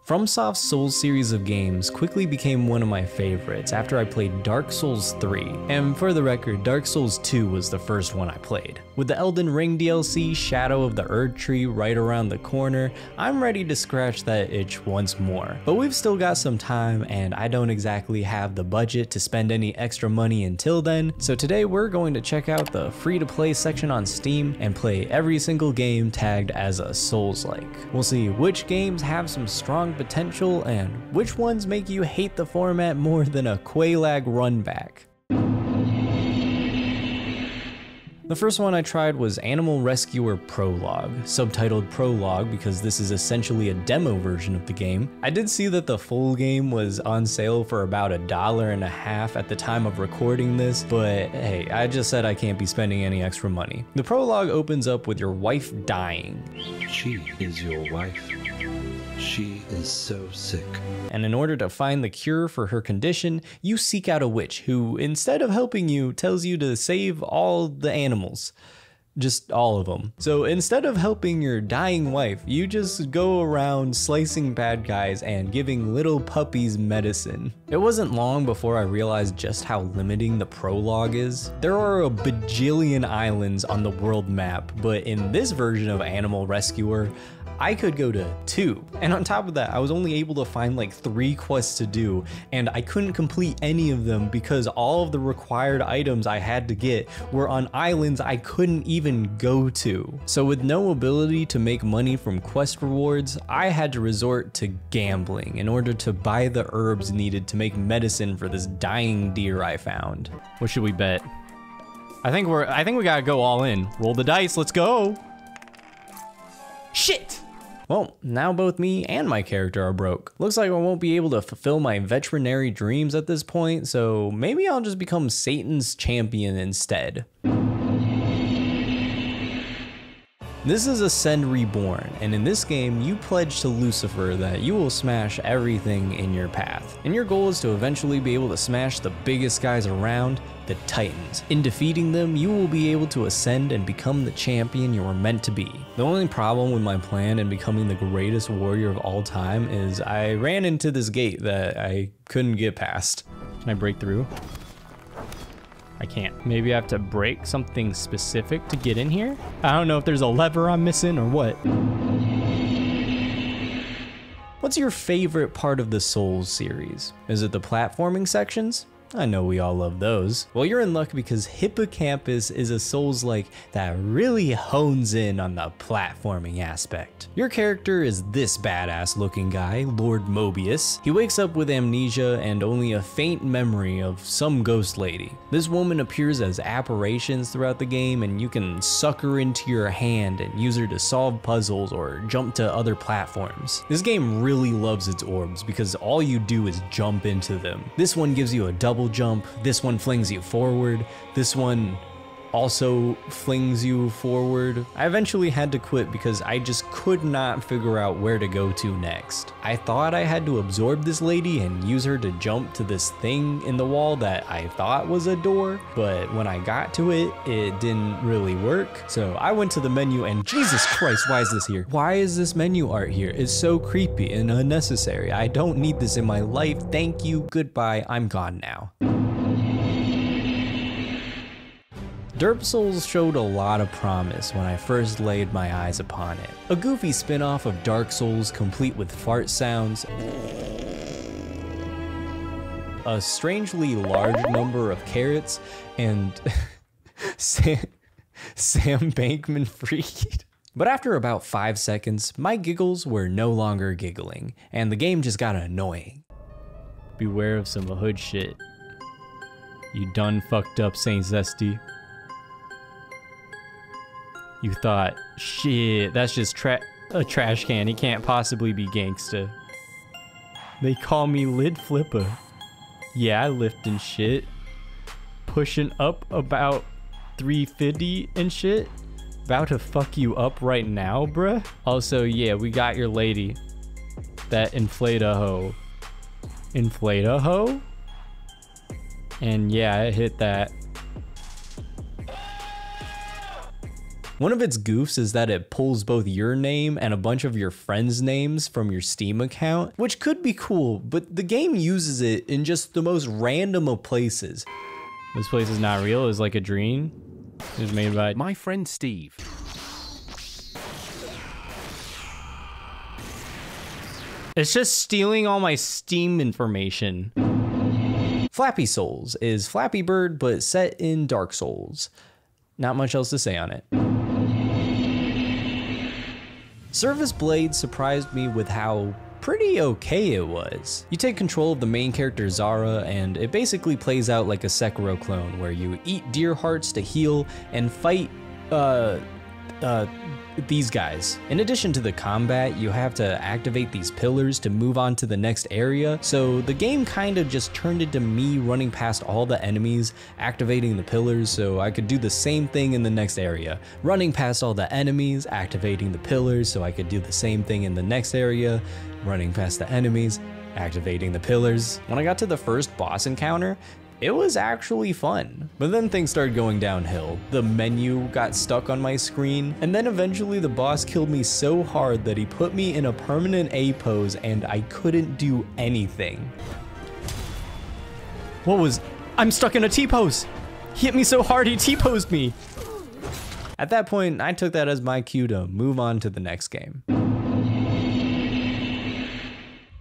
Fromsoft's Souls series of games quickly became one of my favorites after I played Dark Souls 3, and for the record, Dark Souls 2 was the first one I played. With the Elden Ring DLC, Shadow of the Erd Tree right around the corner, I'm ready to scratch that itch once more. But we've still got some time, and I don't exactly have the budget to spend any extra money until then, so today we're going to check out the free-to-play section on Steam and play every single game tagged as a Souls-like. We'll see which games have some strong potential and which ones make you hate the format more than a Quelaag runback. The first one I tried was Animal Rescuer Prologue, subtitled Prologue because this is essentially a demo version of the game. I did see that the full game was on sale for about $1.50 at the time of recording this, but hey, I just said I can't be spending any extra money. The prologue opens up with your wife dying. She is your wife. She is so sick. And in order to find the cure for her condition, you seek out a witch who, instead of helping you, tells you to save all the animals. Just all of them. So instead of helping your dying wife, you just go around slicing bad guys and giving little puppies medicine. It wasn't long before I realized just how limiting the prologue is. There are a bajillion islands on the world map, but in this version of Animal Rescuer, I could go to 2. And on top of that, I was only able to find like 3 quests to do, and I couldn't complete any of them because all of the required items I had to get were on islands I couldn't even go to. So with no ability to make money from quest rewards, I had to resort to gambling in order to buy the herbs needed to make medicine for this dying deer I found. What should we bet? I think we gotta go all in. Roll the dice, let's go. Shit! Well, now both me and my character are broke. Looks like I won't be able to fulfill my veterinary dreams at this point, so maybe I'll just become Satan's champion instead. This is Ascend Reborn, and in this game, you pledge to Lucifer that you will smash everything in your path. And your goal is to eventually be able to smash the biggest guys around, the Titans. In defeating them, you will be able to ascend and become the champion you were meant to be. The only problem with my plan in becoming the greatest warrior of all time is I ran into this gate that I couldn't get past. Can I break through? I can't. Maybe I have to break something specific to get in here? I don't know if there's a lever I'm missing or what. What's your favorite part of the Souls series? Is it the platforming sections? I know we all love those. Well, you're in luck because Hippocampus is a Souls-like that really hones in on the platforming aspect. Your character is this badass looking guy, Lord Mobius. He wakes up with amnesia and only a faint memory of some ghost lady. This woman appears as apparitions throughout the game, and you can suck her into your hand and use her to solve puzzles or jump to other platforms. This game really loves its orbs because all you do is jump into them. This one gives you a double jump, this one flings you forward, this one also flings you forward. I eventually had to quit because I just could not figure out where to go to next. I thought I had to absorb this lady and use her to jump to this thing in the wall that I thought was a door, but when I got to it, it didn't really work. So I went to the menu and Jesus Christ, why is this here? Why is this menu art here? It's so creepy and unnecessary. I don't need this in my life. Thank you, goodbye, I'm gone now. Derp Souls showed a lot of promise when I first laid my eyes upon it. A goofy spin-off of Dark Souls complete with fart sounds, a strangely large number of carrots, and Sam Bankman-Fried. But after about 5 seconds, my giggles were no longer giggling, and the game just got annoying. Beware of some hood shit. You done fucked up, Saint Zesty. You thought, shit, that's just a trash can. He can't possibly be gangsta. They call me Lid Flipper. Yeah, I lift and shit. Pushing up about 350 and shit. About to fuck you up right now, bruh. Also, yeah, we got your lady. That inflate a hoe. Inflate a hoe? And yeah, it hit that. One of its goofs is that it pulls both your name and a bunch of your friends' names from your Steam account, which could be cool, but the game uses it in just the most random of places. This place is not real, it's like a dream. It was made by my friend Steve. It's just stealing all my Steam information. Flappy Souls is Flappy Bird, but set in Dark Souls. Not much else to say on it. Service Blade surprised me with how pretty okay it was. You take control of the main character Zara, and it basically plays out like a Sekiro clone, where you eat deer hearts to heal and fight, these guys. In addition to the combat, you have to activate these pillars to move on to the next area, so the game kind of just turned into me running past all the enemies, activating the pillars so I could do the same thing in the next area. Running past all the enemies, activating the pillars so I could do the same thing in the next area, running past the enemies, activating the pillars. When I got to the first boss encounter, it was actually fun, but then things started going downhill. The menu got stuck on my screen, and then eventually the boss killed me so hard that he put me in a permanent A pose and I couldn't do anything. I'm stuck in a T pose. He hit me so hard he T-posed me. At that point, I took that as my cue to move on to the next game.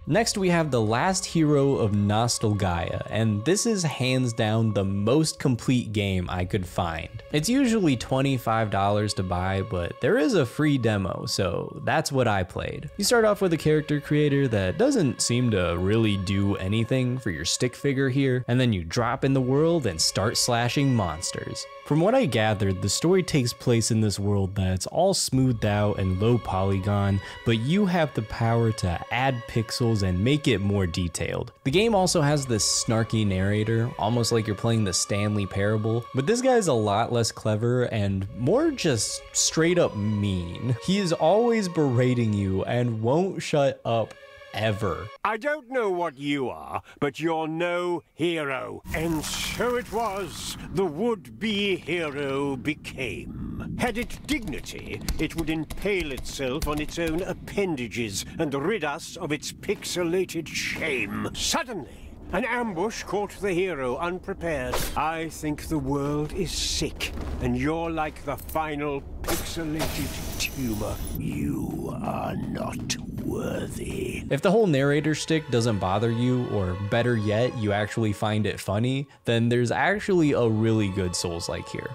Next, we have the last hero of Nostalgica, and this is hands down the most complete game I could find. It's usually $25 to buy, but there is a free demo, so that's what I played. You start off with a character creator that doesn't seem to really do anything for your stick figure here, and then you drop in the world and start slashing monsters. From what I gathered, the story takes place in this world that's all smoothed out and low polygon, but you have the power to add pixels and make it more detailed. The game also has this snarky narrator, almost like you're playing the Stanley Parable, but this guy's a lot less clever and more just straight up mean. He is always berating you and won't shut up ever. I don't know what you are, but you're no hero. And so it was the would-be hero became. Had it dignity, it would impale itself on its own appendages and rid us of its pixelated shame. Suddenly, an ambush caught the hero unprepared. I think the world is sick, and you're like the final pixelated tumor. You are not worthy. If the whole narrator shtick doesn't bother you, or better yet, you actually find it funny, then there's actually a really good Souls-like here.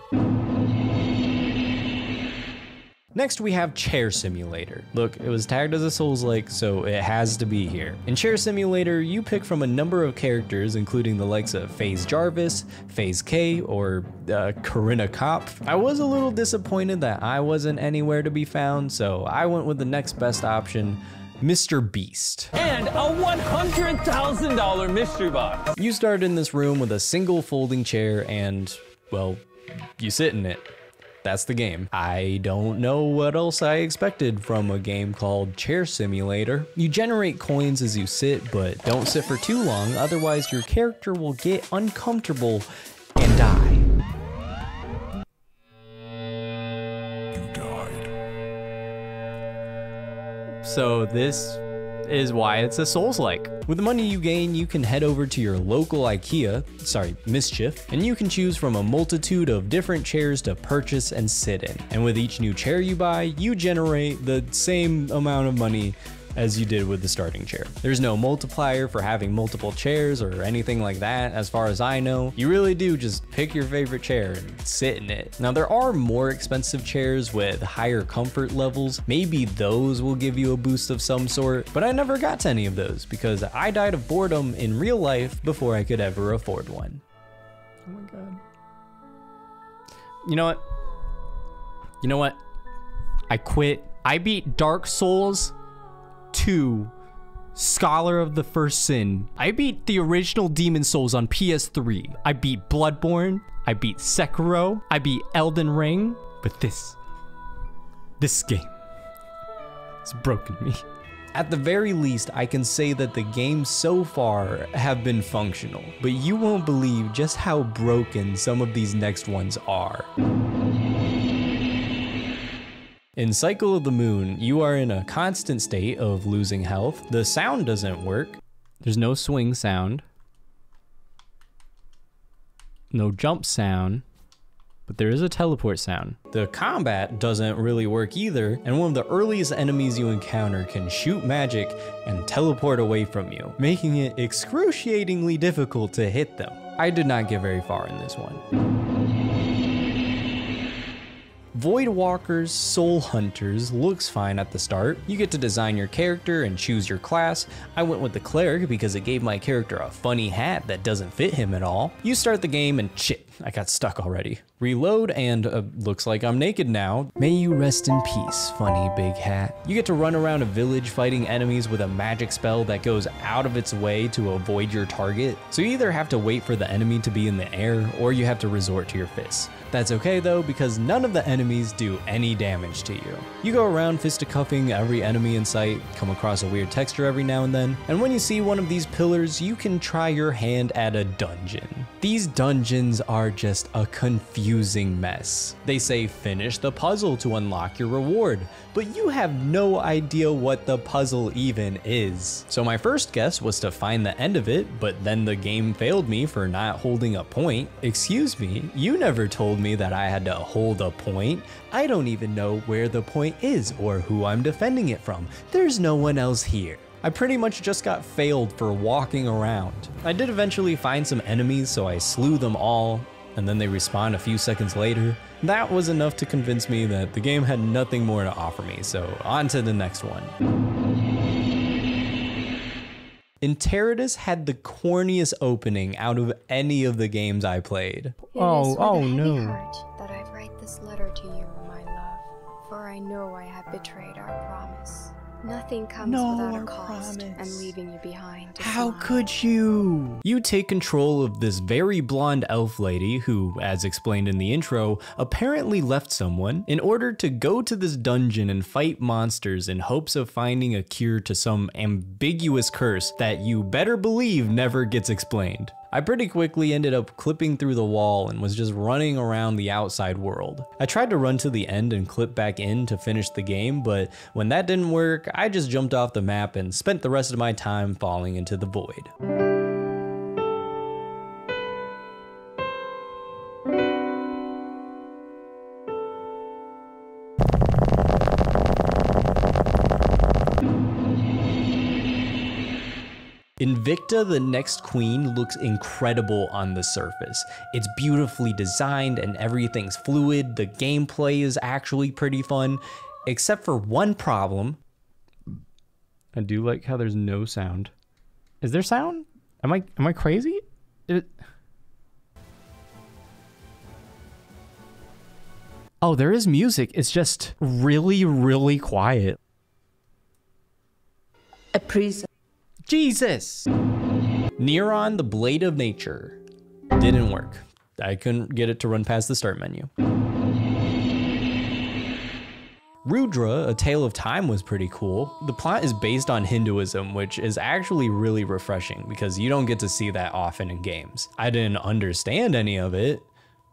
Next, we have Chair Simulator. Look, it was tagged as a Souls-like, so it has to be here. In Chair Simulator, you pick from a number of characters, including the likes of FaZe Jarvis, FaZe K, or Corinna Kopf. I was a little disappointed that I wasn't anywhere to be found, so I went with the next best option, Mr. Beast. And a $100,000 mystery box. You start in this room with a single folding chair and, well, you sit in it. That's the game. I don't know what else I expected from a game called Chair Simulator. You generate coins as you sit, but don't sit for too long, otherwise your character will get uncomfortable and die. You died. So this is why it's a Souls-like. With the money you gain, you can head over to your local Mischief, and you can choose from a multitude of different chairs to purchase and sit in. And with each new chair you buy, you generate the same amount of money as you did with the starting chair. There's no multiplier for having multiple chairs or anything like that, as far as I know. You really do just pick your favorite chair and sit in it. Now, there are more expensive chairs with higher comfort levels. Maybe those will give you a boost of some sort, but I never got to any of those because I died of boredom in real life before I could ever afford one. Oh my God. You know what? You know what? I quit. I beat Dark Souls 2, Scholar of the First Sin. I beat the original Demon Souls on PS3. I beat Bloodborne. I beat Sekiro. I beat Elden Ring. But this game has broken me. At the very least, I can say that the games so far have been functional, but you won't believe just how broken some of these next ones are. In Cycle of the Moon, you are in a constant state of losing health. The sound doesn't work. There's no swing sound. No jump sound. But there is a teleport sound. The combat doesn't really work either, and one of the earliest enemies you encounter can shoot magic and teleport away from you, making it excruciatingly difficult to hit them. I did not get very far in this one. Voidwalkers, Soul Hunters looks fine at the start. You get to design your character and choose your class. I went with the cleric because it gave my character a funny hat that doesn't fit him at all. You start the game and shit, I got stuck already. Reload and looks like I'm naked now. May you rest in peace, funny big hat. You get to run around a village fighting enemies with a magic spell that goes out of its way to avoid your target. So you either have to wait for the enemy to be in the air or you have to resort to your fists. That's okay though, because none of the enemies do any damage to you. You go around fisticuffing every enemy in sight, come across a weird texture every now and then, and when you see one of these pillars, you can try your hand at a dungeon. These dungeons are just a confusing mess. They say finish the puzzle to unlock your reward, but you have no idea what the puzzle even is. So my first guess was to find the end of it, but then the game failed me for not holding a point. Excuse me, you never told me that I had to hold a point. I don't even know where the point is or who I'm defending it from. There's no one else here. I pretty much just got failed for walking around. I did eventually find some enemies, so I slew them all, and then they respawned a few seconds later. That was enough to convince me that the game had nothing more to offer me, so on to the next one. Interitus had the corniest opening out of any of the games I played. Oh no. Heart that I write this letter to you, my love, for I know I have betrayed our promise. Nothing comes without a cost, and leaving you behind. How could you? You take control of this very blonde elf lady who, as explained in the intro, apparently left someone in order to go to this dungeon and fight monsters in hopes of finding a cure to some ambiguous curse that you better believe never gets explained. I pretty quickly ended up clipping through the wall and was just running around the outside world. I tried to run to the end and clip back in to finish the game, but when that didn't work, I just jumped off the map and spent the rest of my time falling into the void. Invicta, the next queen, looks incredible on the surface. It's beautifully designed and everything's fluid. The gameplay is actually pretty fun, except for one problem. I do like how there's no sound. Is there sound? Am I crazy? Oh, there is music. It's just really, really quiet. A prison. Jesus! Neuron, the Blade of Nature. Didn't work. I couldn't get it to run past the start menu. Rudra, A Tale of Time was pretty cool. The plot is based on Hinduism, which is actually really refreshing because you don't get to see that often in games. I didn't understand any of it,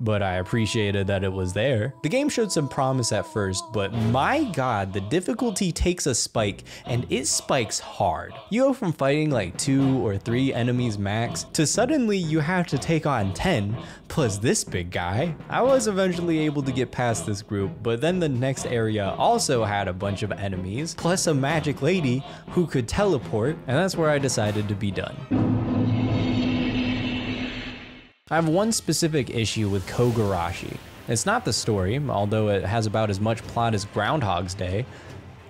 but I appreciated that it was there. The game showed some promise at first, but my god, the difficulty takes a spike, and it spikes hard. You go from fighting like 2 or 3 enemies max, to suddenly you have to take on 10, plus this big guy. I was eventually able to get past this group, but then the next area also had a bunch of enemies, plus a magic lady who could teleport, and that's where I decided to be done. I have one specific issue with Karashi. It's not the story, although it has about as much plot as Groundhog's Day.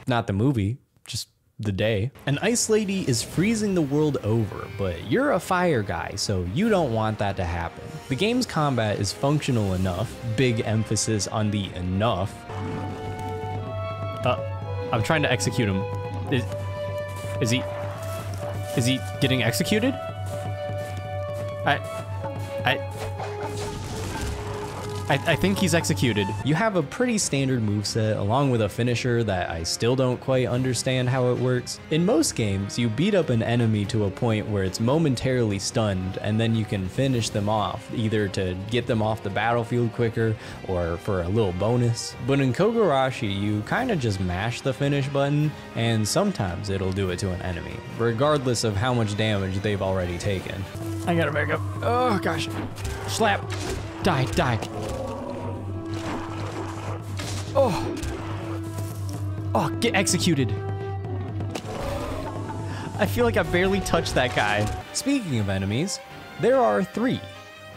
Not the movie, just the day. An ice lady is freezing the world over, but you're a fire guy, so you don't want that to happen. The game's combat is functional enough, big emphasis on the enough. I'm trying to execute him. Is he getting executed? I think he's executed. You have a pretty standard moveset along with a finisher that I still don't quite understand how it works. In most games, you beat up an enemy to a point where it's momentarily stunned and then you can finish them off, either to get them off the battlefield quicker or for a little bonus. But in Kogarashi, you kind of just mash the finish button and sometimes it'll do it to an enemy, regardless of how much damage they've already taken. I gotta back up. Oh gosh. Slap. Die, die. Oh, get executed. I feel like I barely touched that guy. Speaking of enemies, there are 3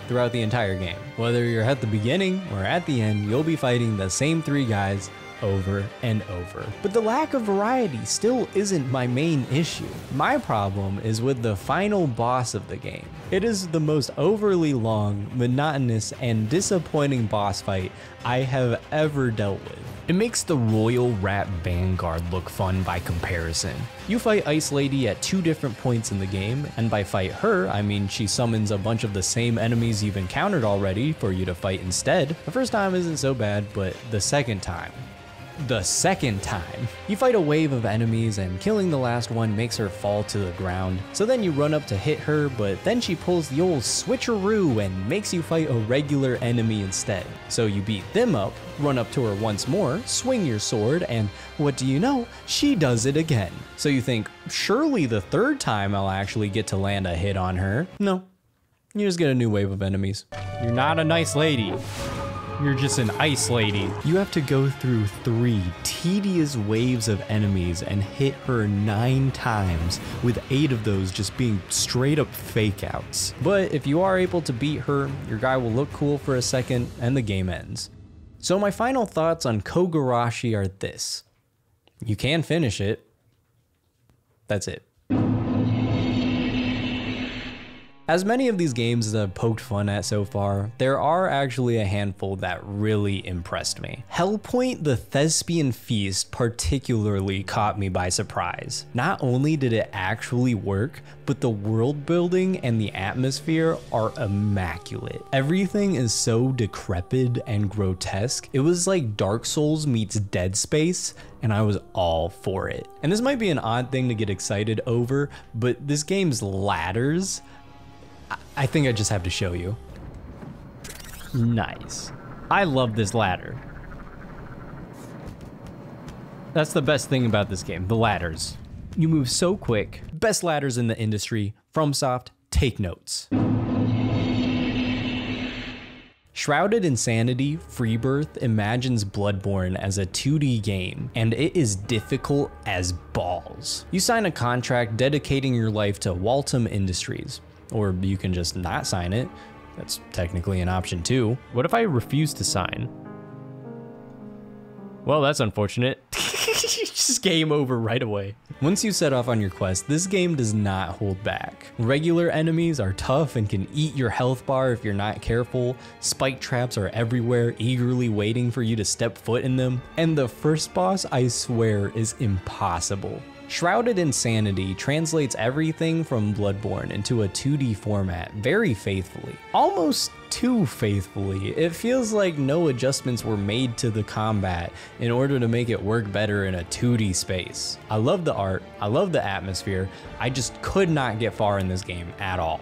throughout the entire game. Whether you're at the beginning or at the end, you'll be fighting the same 3 guys over and over. But the lack of variety still isn't my main issue. My problem is with the final boss of the game. It is the most overly long, monotonous, and disappointing boss fight I have ever dealt with. It makes the Royal Rat Vanguard look fun by comparison. You fight Ice Lady at 2 different points in the game, and by fight her, I mean she summons a bunch of the same enemies you've encountered already for you to fight instead. The first time isn't so bad, but the second time, you fight a wave of enemies and killing the last one makes her fall to the ground. So then you run up to hit her, but then she pulls the old switcheroo and makes you fight a regular enemy instead. So you beat them up, run up to her once more, swing your sword, and what do you know? She does it again. So you think, surely the 3rd time I'll actually get to land a hit on her. No, you just get a new wave of enemies. You're not a nice lady. You're just an ice lady. You have to go through 3 tedious waves of enemies and hit her 9 times, with 8 of those just being straight up fake outs. But if you are able to beat her, your guy will look cool for a second and the game ends. So my final thoughts on Kogarashi are this. You can finish it. That's it. As many of these games as I've poked fun at so far, there are actually a handful that really impressed me. Hellpoint: The Thespian Feast particularly caught me by surprise. Not only did it actually work, but the world building and the atmosphere are immaculate. Everything is so decrepit and grotesque. It was like Dark Souls meets Dead Space, and I was all for it. And this might be an odd thing to get excited over, but this game's ladders, I think I just have to show you. Nice. I love this ladder. That's the best thing about this game, the ladders. You move so quick. Best ladders in the industry. Fromsoft, take notes. Shrouded Insanity Freebirth imagines Bloodborne as a 2D game, and it is difficult as balls. You sign a contract dedicating your life to Waltham Industries. Or you can just not sign it. That's technically an option too. What if I refuse to sign? Well, that's unfortunate. Just game over right away. Once you set off on your quest, this game does not hold back. Regular enemies are tough and can eat your health bar if you're not careful. Spike traps are everywhere, eagerly waiting for you to step foot in them. And the first boss, I swear, is impossible. Shrouded Insanity translates everything from Bloodborne into a 2D format very faithfully. Almost too faithfully. It feels like no adjustments were made to the combat in order to make it work better in a 2D space. I love the art, I love the atmosphere, I just could not get far in this game at all.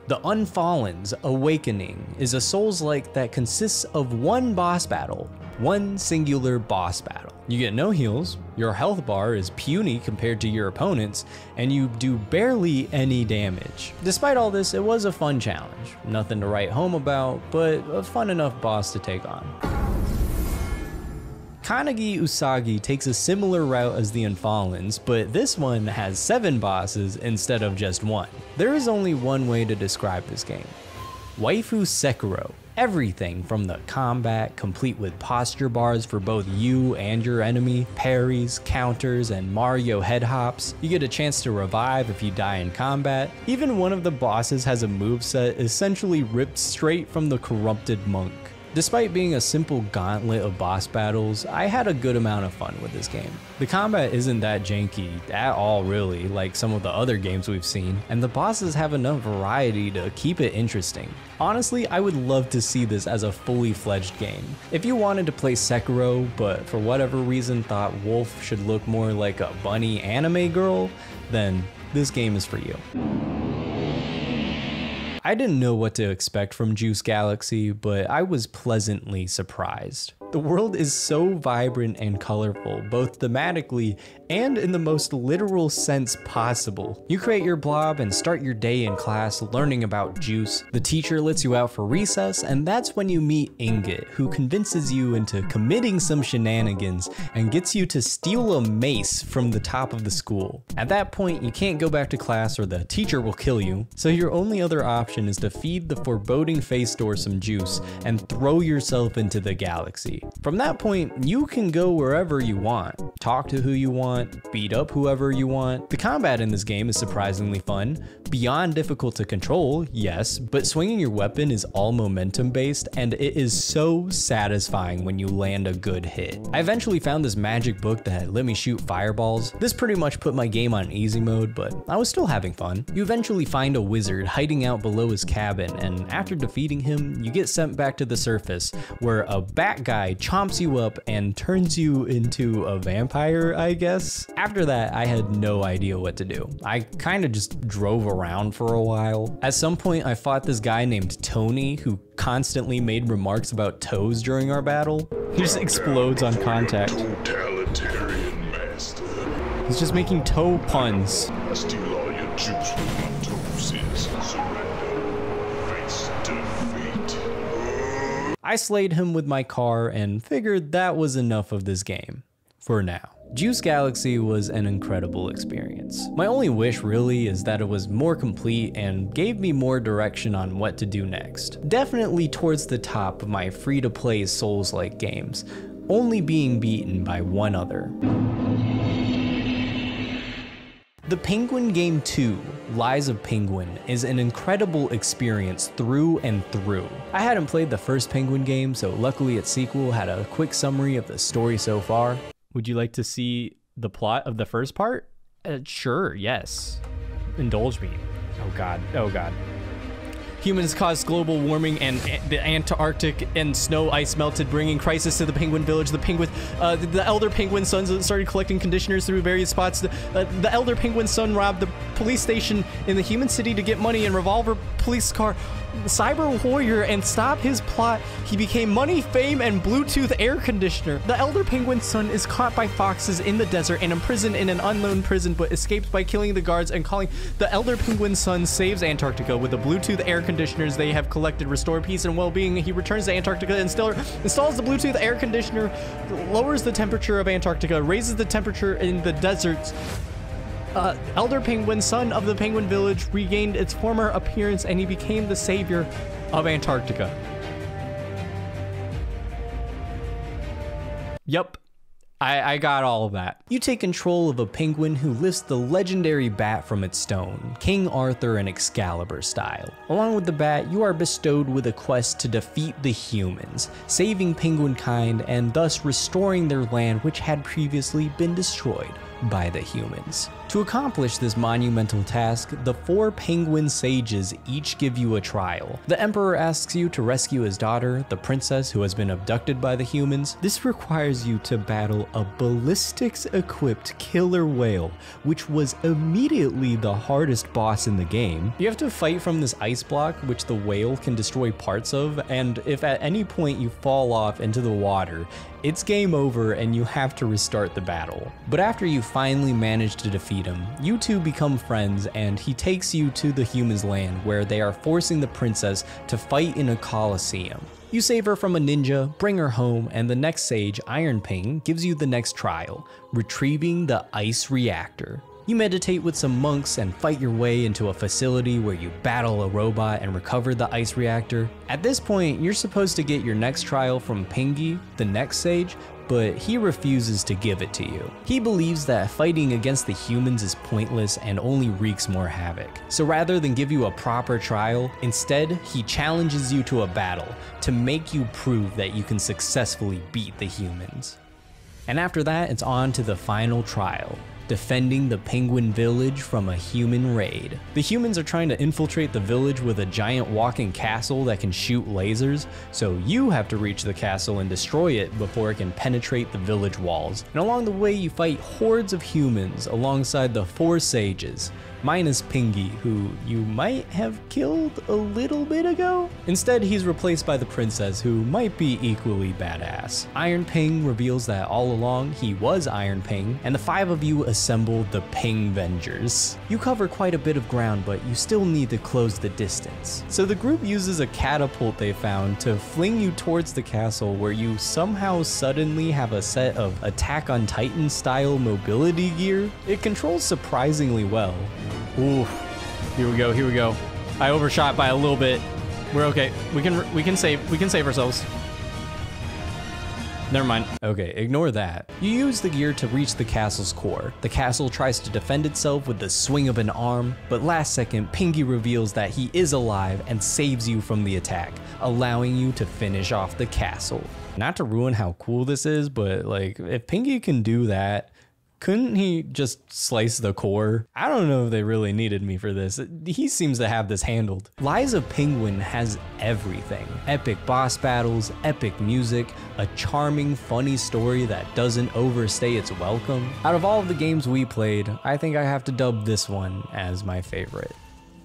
The Unfallen Awakening is a Souls-like that consists of one boss battle, one singular boss battle. You get no heals, your health bar is puny compared to your opponents, and you do barely any damage. Despite all this, it was a fun challenge. Nothing to write home about, but a fun enough boss to take on. Kanagi Usagi takes a similar route as the Unfallens, but this one has 7 bosses instead of just 1. There is only one way to describe this game. Waifu Sekiro. Everything from the combat, complete with posture bars for both you and your enemy, parries, counters, and Mario head hops. You get a chance to revive if you die in combat. Even one of the bosses has a moveset essentially ripped straight from the Corrupted Monk. Despite being a simple gauntlet of boss battles, I had a good amount of fun with this game. The combat isn't that janky at all really, like some of the other games we've seen, and the bosses have enough variety to keep it interesting. Honestly, I would love to see this as a fully fledged game. If you wanted to play Sekiro, but for whatever reason thought Wolf should look more like a bunny anime girl, then this game is for you. I didn't know what to expect from Juice Galaxy, but I was pleasantly surprised. The world is so vibrant and colorful, both thematically and in the most literal sense possible. You create your blob and start your day in class learning about Juice. The teacher lets you out for recess, and that's when you meet Ingot, who convinces you into committing some shenanigans and gets you to steal a mace from the top of the school. At that point, you can't go back to class or the teacher will kill you, so your only other option is to feed the foreboding face door some juice and throw yourself into the galaxy. From that point, you can go wherever you want, talk to who you want, beat up whoever you want. The combat in this game is surprisingly fun, beyond difficult to control, yes, but swinging your weapon is all momentum based and it is so satisfying when you land a good hit. I eventually found this magic book that let me shoot fireballs. This pretty much put my game on easy mode, but I was still having fun. You eventually find a wizard hiding out below his cabin, and after defeating him, you get sent back to the surface where a bat guy chomps you up and turns you into a vampire, I guess. After that, I had no idea what to do. I kind of just drove around for a while. At some point, I fought this guy named Tony who constantly made remarks about toes during our battle. He just explodes on contact. Totalitarian master. He's just making toe puns. I steal all your juice with my toes. Surrender. Face defeat. I slayed him with my car and figured that was enough of this game. For now. Juice Galaxy was an incredible experience. My only wish really is that it was more complete and gave me more direction on what to do next. Definitely towards the top of my free-to-play Souls-like games, only being beaten by one other. The Penguin Game 2, Lies of Penguin, is an incredible experience through and through. I hadn't played the first Penguin game, so luckily its sequel had a quick summary of the story so far. Would you like to see the plot of the first part? Sure, yes. Indulge me. Oh god, oh god. Humans caused global warming and the Antarctic and snow ice melted, bringing crisis to the penguin village. The elder penguin sons started collecting conditioners through various spots. The elder penguin son robbed the police station in the human city to get money and revolver police car. Cyber warrior and stop his plot. He became money, fame, and Bluetooth air conditioner. The elder penguin son is caught by foxes in the desert and imprisoned in an unknown prison, but escapes by killing the guards and calling. The elder penguin son saves Antarctica with the Bluetooth air conditioners they have collected, restore peace and well-being. He returns to Antarctica and installs the Bluetooth air conditioner, lowers the temperature of Antarctica, raises the temperature in the deserts. Elder Penguin, son of the Penguin Village, regained its former appearance and he became the savior of Antarctica. Yup. I got all of that. You take control of a penguin who lifts the legendary bat from its stone, King Arthur and Excalibur style. Along with the bat, you are bestowed with a quest to defeat the humans, saving penguin kind and thus restoring their land which had previously been destroyed by the humans. To accomplish this monumental task, the 4 penguin sages each give you a trial. The emperor asks you to rescue his daughter, the princess who has been abducted by the humans. This requires you to battle a ballistics-equipped killer whale, which was immediately the hardest boss in the game. You have to fight from this ice block, which the whale can destroy parts of, and if at any point you fall off into the water, it's game over and you have to restart the battle. But after you finally manage to defeat him, you two become friends and he takes you to the humans' land where they are forcing the princess to fight in a coliseum. You save her from a ninja, bring her home, and the next sage, Ironping, gives you the next trial, retrieving the ice reactor. You meditate with some monks and fight your way into a facility where you battle a robot and recover the ice reactor. At this point, you're supposed to get your next trial from Pingy, the next sage, but he refuses to give it to you. He believes that fighting against the humans is pointless and only wreaks more havoc. So rather than give you a proper trial, instead he challenges you to a battle to make you prove that you can successfully beat the humans. And after that, it's on to the final trial, defending the penguin village from a human raid. The humans are trying to infiltrate the village with a giant walking castle that can shoot lasers, so you have to reach the castle and destroy it before it can penetrate the village walls. And along the way, you fight hordes of humans alongside the 4 sages, minus Pingy, who you might have killed a little bit ago. Instead, he's replaced by the princess, who might be equally badass. Iron Ping reveals that all along he was Iron Ping, and the 5 of you assemble the Ping Vengers. You cover quite a bit of ground, but you still need to close the distance. So the group uses a catapult they found to fling you towards the castle, where you somehow suddenly have a set of Attack on Titan style mobility gear. It controls surprisingly well. Ooh, here we go. I overshot by a little bit. We're okay. We can save ourselves. Never mind. Okay, ignore that. You use the gear to reach the castle's core. The castle tries to defend itself with the swing of an arm, but last second, Pingy reveals that he is alive and saves you from the attack, allowing you to finish off the castle. Not to ruin how cool this is, but like, if Pingy can do that, couldn't he just slice the core? I don't know if they really needed me for this. He seems to have this handled. Lies of Penguin has everything. Epic boss battles, epic music, a charming, funny story that doesn't overstay its welcome. Out of all of the games we played, I think I have to dub this one as my favorite.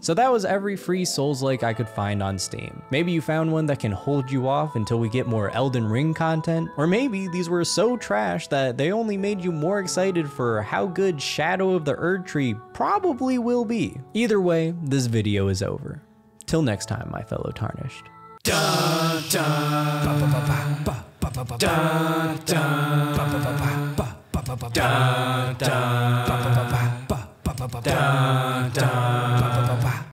So that was every free Souls-like I could find on Steam. Maybe you found one that can hold you off until we get more Elden Ring content, or maybe these were so trash that they only made you more excited for how good Shadow of the Erdtree probably will be. Either way, this video is over. Till next time, my fellow Tarnished. Dun, dun, ba, ba, ba, ba, ba, ba, ba, dun, dun, ba, ba, ba, ba, ba, ba, ba, dun, dun, ba, ba, ba, ba, ba, ba, ba, dun, dun, ba,